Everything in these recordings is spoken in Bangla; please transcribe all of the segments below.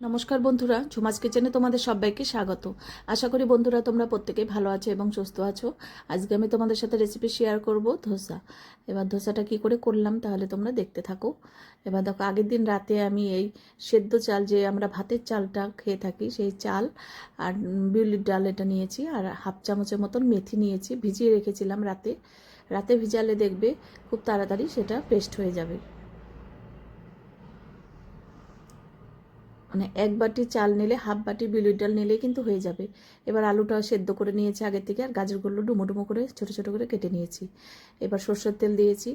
নমস্কার বন্ধুরা, ঝুমাস কিচেনে তোমাদের সবাইকে স্বাগত। আশা করি বন্ধুরা তোমরা প্রত্যেকেই ভালো আছো এবং সুস্থ আছো। আজকে আমি তোমাদের সাথে রেসিপি শেয়ার করব ধোসা। এবার ধোসাটা কি করে করলাম তাহলে তোমরা দেখতে থাকো। এবার দেখো, আগের দিন রাতে আমি এই সেদ্ধ চাল, যে আমরা ভাতের চালটা খেয়ে থাকি, সেই চাল আর বিউলির ডাল এটা নিয়েছি, আর হাফ চামচের মতন মেথি নিয়েছি, ভিজিয়ে রেখেছিলাম রাতে। রাতে ভিজালে দেখবে খুব তাড়াতাড়ি সেটা পেস্ট হয়ে যাবে। মানে এক বাটি চাল নিলে হাফ বাটি বিউলির ডাল নিলেই কিন্তু হয়ে যাবে। এবার আলুটা সেদ্ধ করে নিয়েছি আগে থেকে, আর গাজরগুলো ডুমো ডুমো করে ছোটো ছোটো করে কেটে নিয়েছি। এবার সর্ষের তেল দিয়েছি,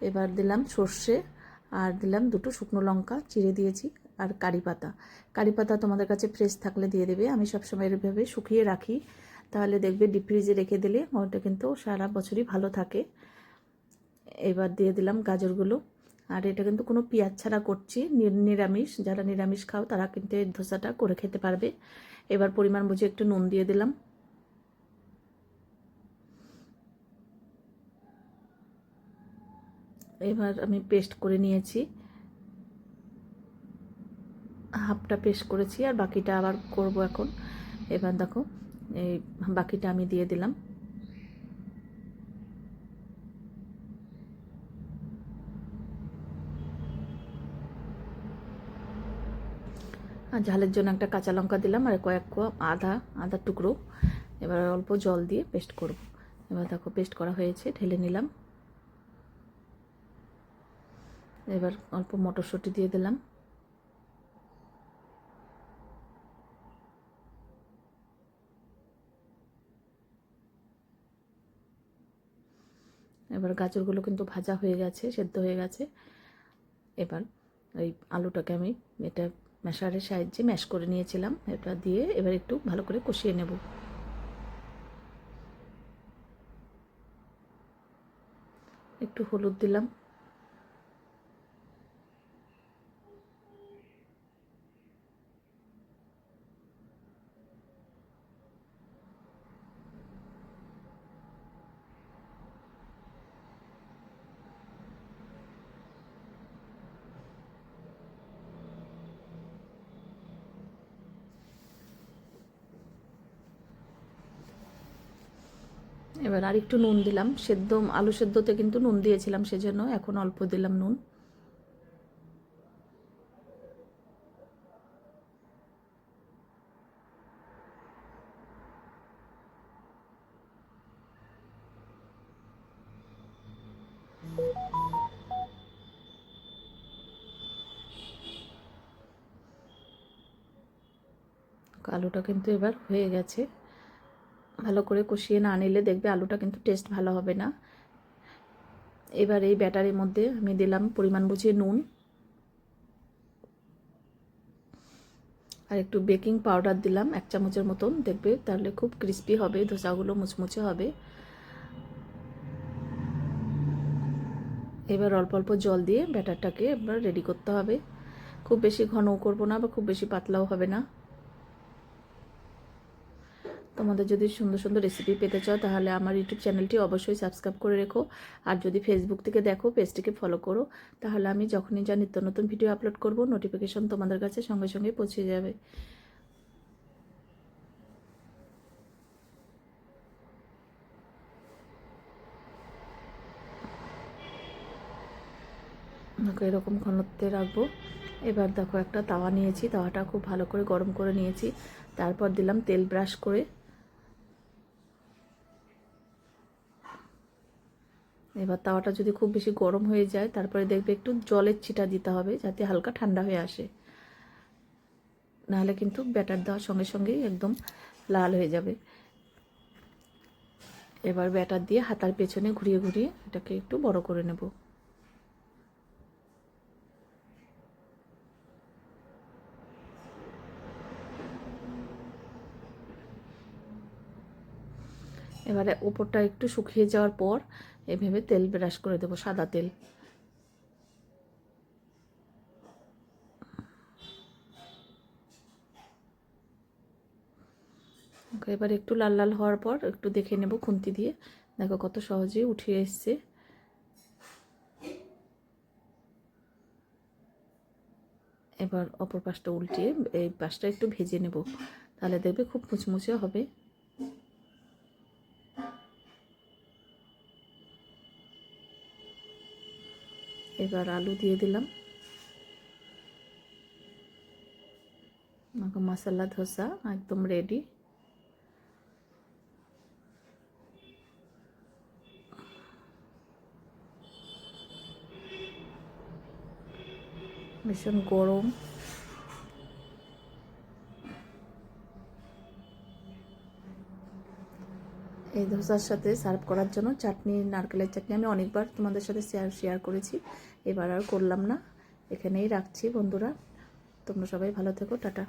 এবার দিলাম সর্ষে, আর দিলাম দুটো শুকনো লঙ্কা চিড়ে দিয়েছি, আর কারি পাতা। কারি পাতা তোমাদের কাছে ফ্রেশ থাকলে দিয়ে দেবে, আমি সবসময় এভাবে শুকিয়ে রাখি, তাহলে দেখবে ডিপ ফ্রিজে রেখে দিলে ওটা কিন্তু সারা বছরই ভালো থাকে। এবার দিয়ে দিলাম গাজরগুলো, আর এটা কিন্তু কোনো পেঁয়াজ ছাড়া করছি, নিরামিষ। যারা নিরামিষ খাও তারা কিন্তু এই ধোসাটা করে খেতে পারবে। এবার পরিমাণ বুঝে একটু নুন দিয়ে দিলাম। এবার আমি পেস্ট করে নিয়েছি, হাফটা পেস্ট করেছি আর বাকিটা আবার করব এখন। এবার দেখো, এই বাকিটা আমি দিয়ে দিলাম। আর ঝালের জন্য একটা কাঁচা লঙ্কা দিলাম, আর কয়েক কোয়া আদার টুকরো। এবার অল্প জল দিয়ে পেস্ট করব। এবার দেখো পেস্ট করা হয়েছে, ঢেলে নিলাম। এবার অল্প মটরশুঁটি দিয়ে দিলাম। এবার গাজরগুলো কিন্তু ভাজা হয়ে গেছে, সেদ্ধ হয়ে গেছে। এবার ওই আলুটাকে আমি এটা ম্যাশারের সাহায্যে ম্যাশ করে নিয়েছিলাম, এটা দিয়ে এবার একটু ভালো করে কষিয়ে নেব। একটু হলুদ দিলাম, এবার আর একটু নুন দিলাম। আলু সেদ্ধতে কিন্তু নুন দিয়েছিলাম, সেজন্য এখন অল্প দিলাম নুন। আলুটা কিন্তু এবার হয়ে গেছে। ভালো করে কষিয়ে না নিলে দেখবে আলুটা কিন্তু টেস্ট ভালো হবে না। এবার এই ব্যাটারের মধ্যে আমি দিলাম পরিমাণ বুঝিয়ে নুন, আর একটু বেকিং পাউডার দিলাম 1 চামচের মতন, দেখবে তাহলে খুব ক্রিস্পি হবে, ধোসাগুলো মুচমুচে হবে। এবার অল্প অল্প জল দিয়ে ব্যাটারটাকে এবার রেডি করতে হবে। খুব বেশি ঘনও করব না, বা খুব বেশি পাতলাও হবে না। তোমাদের যদি সুন্দর সুন্দর রেসিপি পেতে চাও তাহলে আমার ইউটিউব চ্যানেলটি অবশ্যই সাবস্ক্রাইব করে রেখো, আর যদি ফেসবুক থেকে দেখো পেজটিকে ফলো করো, তাহলে আমি যখনই যা নিত্য নতুন ভিডিও আপলোড করব নোটিফিকেশন তোমাদের কাছে সঙ্গে সঙ্গে পৌঁছে যাবে। এরকম ঘনত্বে রাখবো। এবার দেখো একটা তাওয়া নিয়েছি, তাওয়াটা খুব ভালো করে গরম করে নিয়েছি, তারপর দিলাম তেল ব্রাশ করে। এবার তাওয়াটা যদি খুব বেশি গরম হয়ে যায় তারপরে দেখবে একটু জলের ছিটা দিতে হবে, যাতে হালকা ঠান্ডা হয়ে আসে, নাহলে কিন্তু ব্যাটার দেওয়ার সঙ্গে সঙ্গেই একদম লাল হয়ে যাবে। এবার ব্যাটার দিয়ে হাতার পেছনে ঘুরিয়ে ঘুরিয়ে এটাকে একটু বড় করে নেব। এবারে উপরটা একটু শুকিয়ে যাওয়ার পর এভাবে তেল ব্রাশ করে দেবো, সাদা তেল। এবার একটু লাল লাল হওয়ার পর একটু দেখে নেব খুন্তি দিয়ে, দেখো কত সহজেই উঠিয়ে এসছে। এবার অপর পাশটা উল্টিয়ে এই পাশটা একটু ভেজে নেব, তাহলে দেখবে খুব মুচমুচে হবে। এবার আলু দিয়ে দিলাম। মশলা ধোসা একদম রেডি। ভীষণ গরম। এই ধোসার সাথে সার্ভ করার জন্য চাটনি, নারকেলের চাটনি আমি অনেকবার তোমাদের সাথে শেয়ার করেছি, এবার আর করলাম না। এখানেই রাখছি বন্ধুরা, তোমরা সবাই ভালো থেকো, টাটা।